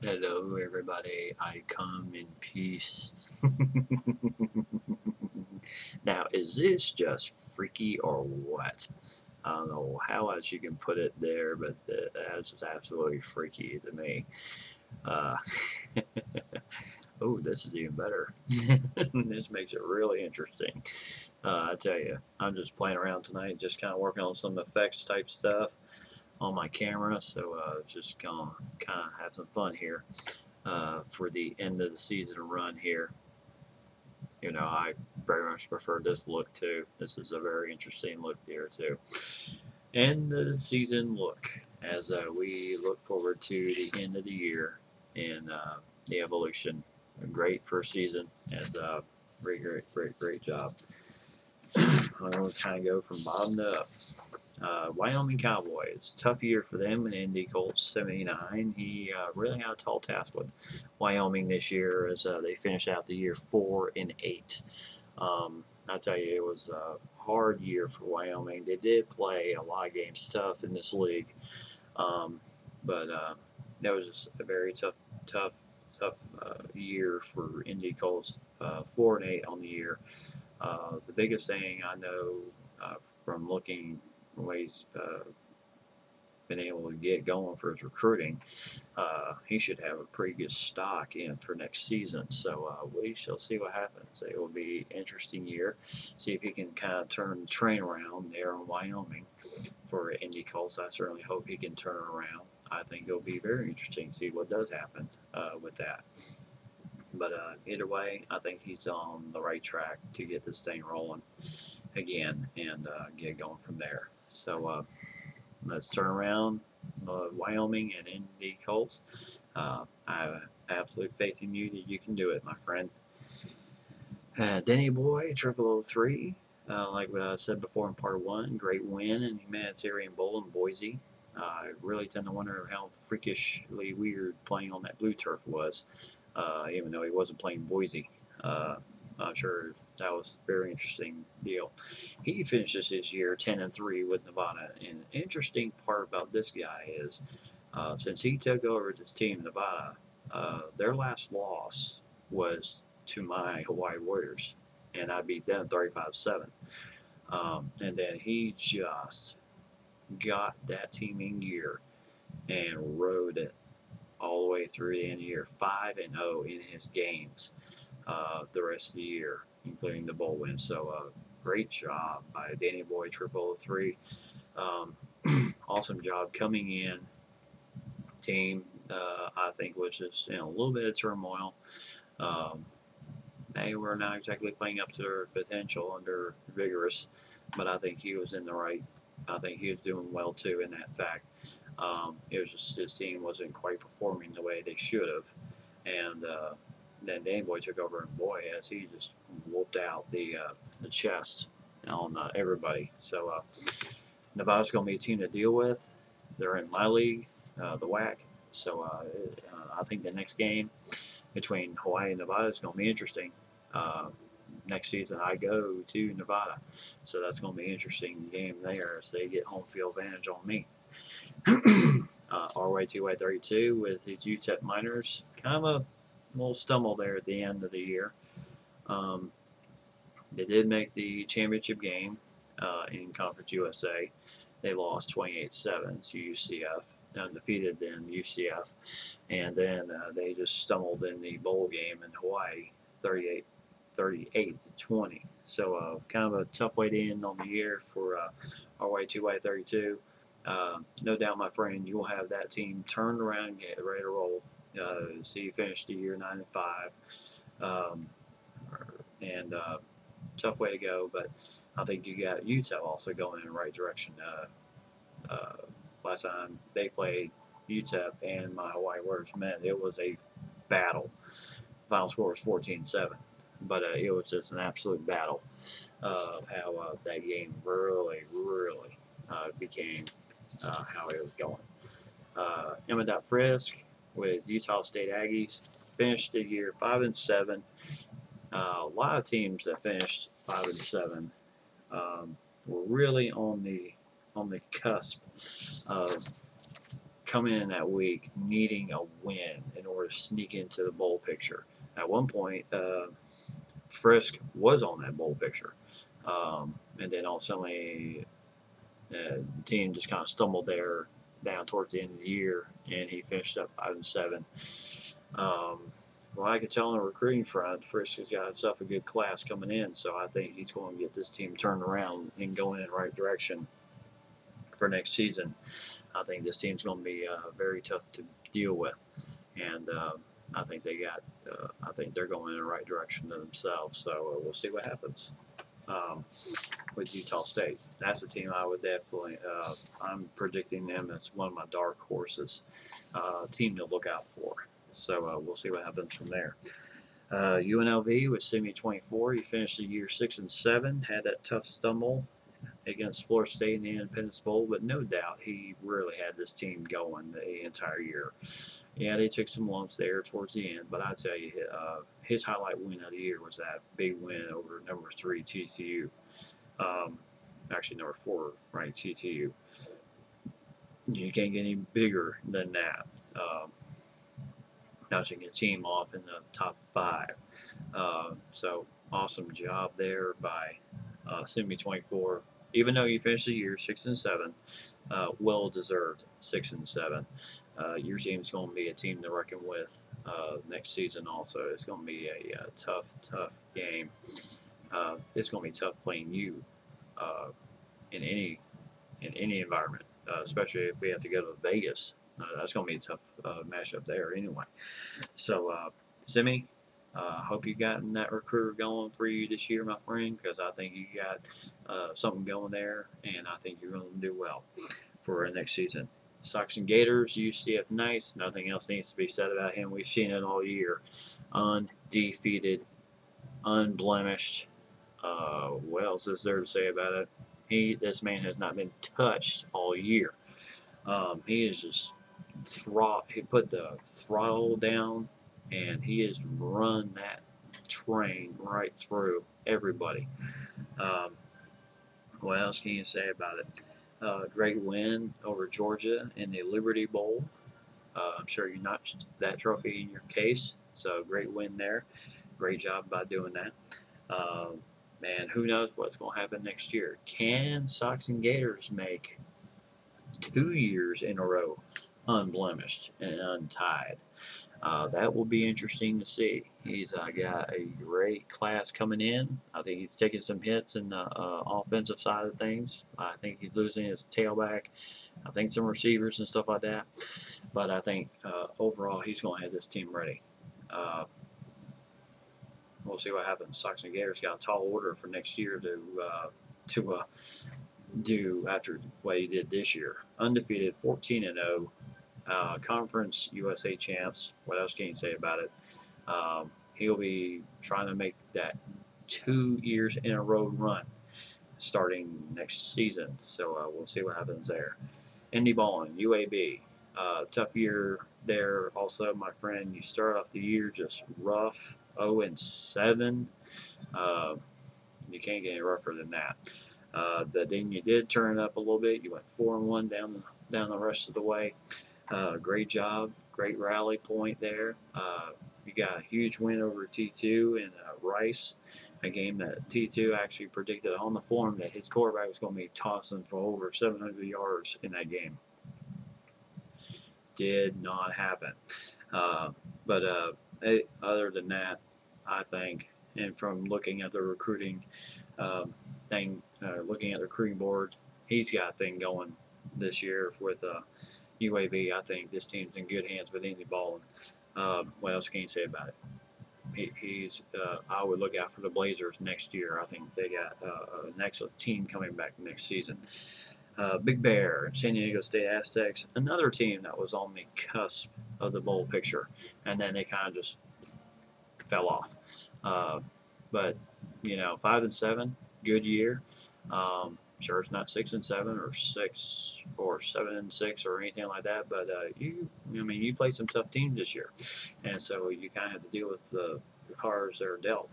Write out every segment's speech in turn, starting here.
Hello, everybody. I come in peace. Now, is this just freaky or what? I don't know how else you can put it there, but that's just absolutely freaky to me. Uh, oh, this is even better. This makes it really interesting. I tell you, I'm just playing around tonight, just kind of working on some effects type stuff on my camera, so just gonna kind of have some fun here. For the end of the season run here. You know, I very much prefer this look too. This is a very interesting look there too. End of the season look as we look forward to the end of the year and the evolution. A great first season as great job. I'm going to kind of go from bottom to up. Wyoming Cowboys, tough year for them in Indy Colts 79. He really had a tall task with Wyoming this year as they finished out the year 4-8. I tell you, it was a hard year for Wyoming. They did play a lot of games tough in this league, um, but that was just a very tough year for Indy Colts. 4-8 on the year. The biggest thing I know from looking ways been able to get going for his recruiting, he should have a pretty good stock in for next season. So we shall see what happens. It will be an interesting year. See if he can kind of turn the train around there in Wyoming for Indy Colts. I certainly hope he can turn it around. I think it'll be very interesting to see what does happen with that. But either way, I think he's on the right track to get this thing rolling again and get going from there. So let's turn around Wyoming and Indy Colts. I have absolute faith in you that you can do it, my friend. Denny Boy, 0003. Like what I said before in part one, great win in Humanitarian Bowl in Boise. I really tend to wonder how freakishly weird playing on that blue turf was, even though he wasn't playing Boise. I'm sure that was a very interesting deal. He finishes his year 10-3 with Nevada. And the interesting part about this guy is, since he took over this team, Nevada, their last loss was to my Hawaii Warriors, and I beat them 35-7. And then he just got that team in gear and rode it all the way through the end of the year, 5-0 in his games the rest of the year, including the bowl win. So great job by Danny Boy 0003. Awesome job coming in. Team, I think, was just in a little bit of turmoil. Um, they were not exactly playing up to their potential under Vigorous, but I think he was in the right. I think he was doing well too in that fact. It was just his team wasn't quite performing the way they should have, and then Danny Boy took over, and boy, as he just whooped out the chest on everybody. So Nevada's going to be a team to deal with. They're in my league, the WAC. So I think the next game between Hawaii and Nevada is going to be interesting. Uh, Next season, I go to Nevada, so that's going to be an interesting game there as they get home field advantage on me. RY 2Y32 with his UTEP Miners, kind of a little stumble there at the end of the year. They did make the championship game in Conference USA. They lost 28-7 to UCF, undefeated in UCF, and then they just stumbled in the bowl game in Hawaii, 38-20. So kind of a tough way to end on the year for RY2Y32. No doubt, my friend, you will have that team turned around and get ready to roll. So you finished the year 9-5, and tough way to go. But I think you got Utah also going in the right direction. Last time they played UTEP and my Hawaii Warriors met, it was a battle. Final score was 14-7, but it was just an absolute battle of how that game really became how it was going. Emma Frisk with Utah State Aggies finished the year 5-7. A lot of teams that finished 5-7 were really on the cusp of coming in that week needing a win in order to sneak into the bowl picture. At one point, Frisk was on that bowl picture, and then all of a sudden, the team just kind of stumbled there down towards the end of the year, and he finished up 5-7. Well, I can tell on the recruiting front, Frisk has got himself a good class coming in, so I think he's going to get this team turned around and going in the right direction for next season. I think this team's going to be very tough to deal with, and I think I think they're going in the right direction themselves. So we'll see what happens with Utah State. That's a team I would definitely. I'm predicting them as one of my dark horses, team to look out for. So we'll see what happens from there. UNLV with Simi 24. He finished the year 6-7. Had that tough stumble against Florida State in the Independence Bowl, but no doubt he really had this team going the entire year. Yeah, they took some lumps there towards the end, but I tell you, his highlight win of the year was that big win over number 3 TCU. Actually, number 4, right? TCU. You can't get any bigger than that. Notching a team off in the top 5. So awesome job there by Simi 24. Even though you finished the year 6-7, well deserved 6-7. Your team's going to be a team to reckon with next season. Also, it's going to be a tough game. It's going to be tough playing you in any environment, especially if we have to go to Vegas. That's going to be a tough matchup there anyway. So, Simi, hope you gotten that recruiter going for you this year, my friend, because I think you got something going there, and I think you're going to do well for next season. Sox and Gators, UCF Knights, nothing else needs to be said about him. We've seen it all year. Undefeated, unblemished. What else is there to say about it? This man has not been touched all year. He is just he put the throttle down, and he has run that train right through everybody. What else can you say about it? Great win over Georgia in the Liberty Bowl. I'm sure you notched that trophy in your case, so great win there. Great job by doing that. Man, who knows what's going to happen next year? Can Sox and Gators make 2 years in a row unblemished and untied? That will be interesting to see. He's got a great class coming in. I think he's taking some hits in the offensive side of things. I think he's losing his tailback. I think some receivers and stuff like that. But I think overall he's going to have this team ready. We'll see what happens. Sox and Gators got a tall order for next year to do after what he did this year. Undefeated, 14-0. Conference USA champs. What else can you say about it? He'll be trying to make that 2 years in a row run starting next season. So we'll see what happens there. Indy Ballin, UAB. Tough year there. Also, my friend, you start off the year just rough, 0-7. You can't get any rougher than that. But then you did turn it up a little bit. You went 4-1 down the rest of the way. Great job, great rally point there. You got a huge win over T2 in Rice, a game that T2 actually predicted on the forum that his quarterback was going to be tossing for over 700 yards in that game. Did not happen. But other than that, I think, and from looking at the recruiting looking at the recruiting board, he's got a thing going this year with UAB. I think this team's in good hands with Indy Ballin. What else can you say about it? I would look out for the Blazers next year. I think they got an excellent team coming back next season. Big Bear, San Diego State Aztecs, another team that was on the cusp of the bowl picture, and then they kind of just fell off. But 5-7, good year. Sure, it's not 6-7 or 6 or 7-6 or anything like that, but you played some tough teams this year, and so you kind of have to deal with the cards that are dealt.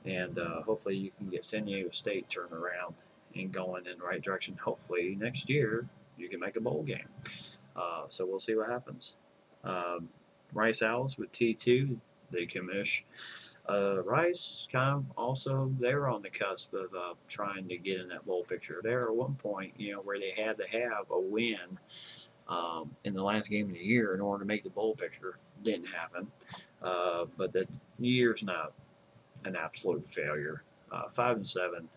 And hopefully you can get San Diego State turned around and going in the right direction. Hopefully next year you can make a bowl game. So we'll see what happens. Um, Rice Owls with T2, the commish. Rice kind of also, they were on the cusp of trying to get in that bowl picture. There at one point, where they had to have a win in the last game of the year in order to make the bowl picture. Didn't happen. But the year's not an absolute failure. 5-7.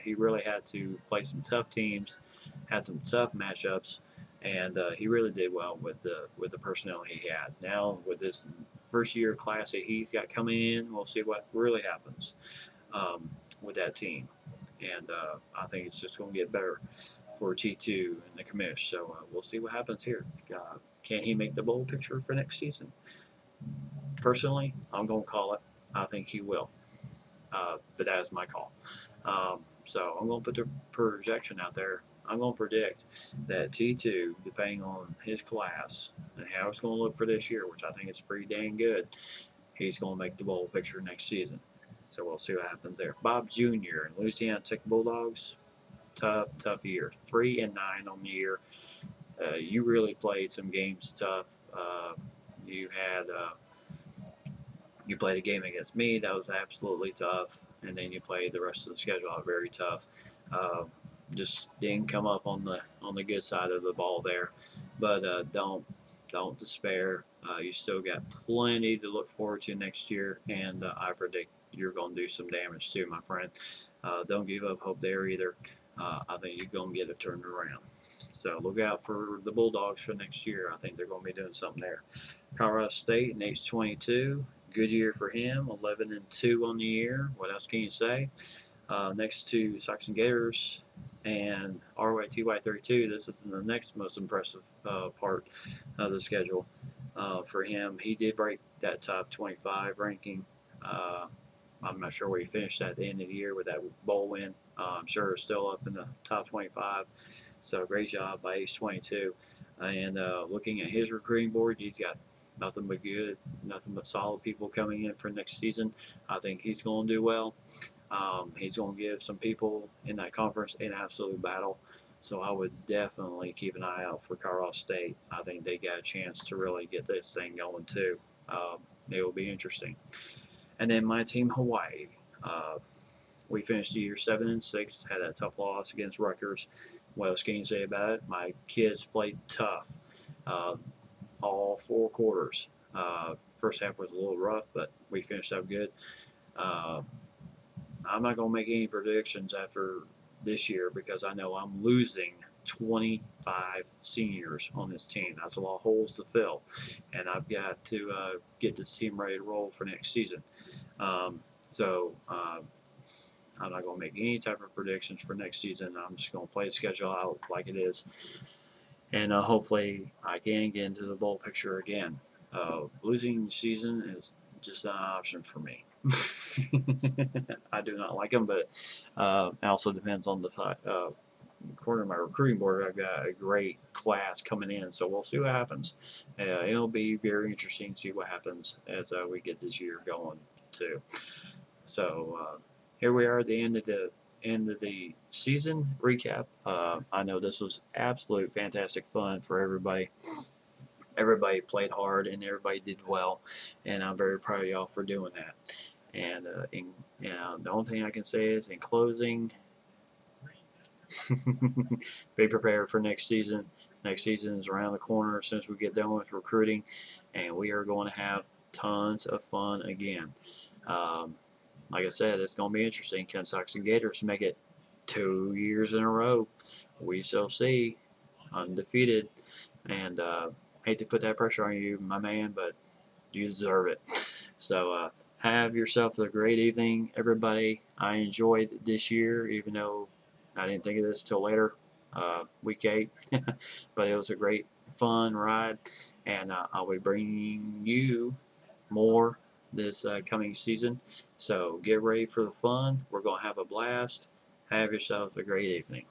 He really had to play some tough teams, had some tough matchups, and he really did well with the personnel he had. Now with this first year class that he's got coming in, we'll see what really happens with that team. And I think it's just going to get better for T2 and the commish. So we'll see what happens here. Can he make the bowl picture for next season? Personally, I'm going to call it. I think he will. But that is my call. So I'm going to put the projection out there. I'm going to predict that T2, depending on his class and how it's going to look for this year, which I think is pretty dang good, he's going to make the bowl picture next season. So we'll see what happens there. Bob Jr. and Louisiana Tech Bulldogs, tough year. 3-9 on the year. You really played some games tough. You played a game against me that was absolutely tough, and then you played the rest of the schedule out very tough. Just didn't come up on the good side of the ball there, but don't despair. You still got plenty to look forward to next year, and I predict you're going to do some damage too, my friend. Don't give up hope there either. I think you're going to get it turned around. So look out for the Bulldogs for next year. I think they're going to be doing something there. Colorado State in age 22. Good year for him. 11-2 on the year. What else can you say? Next to Sox and Gators and RYTY32. This is the next most impressive part of the schedule for him. He did break that top 25 ranking. I'm not sure where he finished at the end of the year with that bowl win. I'm sure it's still up in the top 25. So great job by age 22. And looking at his recruiting board, he's got nothing but good, nothing but solid people coming in for next season. I think he's going to do well. He's going to give some people in that conference an absolute battle. So I would definitely keep an eye out for Colorado State. I think they got a chance to really get this thing going too. It will be interesting. And then my team, Hawaii. We finished the year 7-6, had that tough loss against Rutgers. What else can you say about it? My kids played tough all 4 quarters. First half was a little rough, but we finished up good. I'm not going to make any predictions after this year because I know I'm losing 25 seniors on this team. That's a lot of holes to fill, and I've got to get this team ready to roll for next season. I'm not going to make any type of predictions for next season. I'm just going to play the schedule out like it is, and hopefully I can get into the bowl picture again. Losing the season is just not an option for me. I do not like them, but it also depends on the according to my recruiting board. I've got a great class coming in, so we'll see what happens. It'll be very interesting to see what happens as we get this year going too. So here we are at the end of the season recap. I know this was absolute fantastic fun for everybody. Everybody played hard and everybody did well, and I'm very proud of y'all for doing that. And the only thing I can say is, in closing, be prepared for next season. Next season is around the corner as soon as we get done with recruiting, and we are going to have tons of fun again. Like I said, it's going to be interesting. Can Sox and Gators make it 2 years in a row? We shall see. Undefeated, and hate to put that pressure on you, my man, but you deserve it. So have yourself a great evening, everybody. I enjoyed this year, even though I didn't think of this till later, week 8. But it was a great, fun ride, and I'll be bringing you more this coming season. So get ready for the fun. We're going to have a blast. Have yourself a great evening.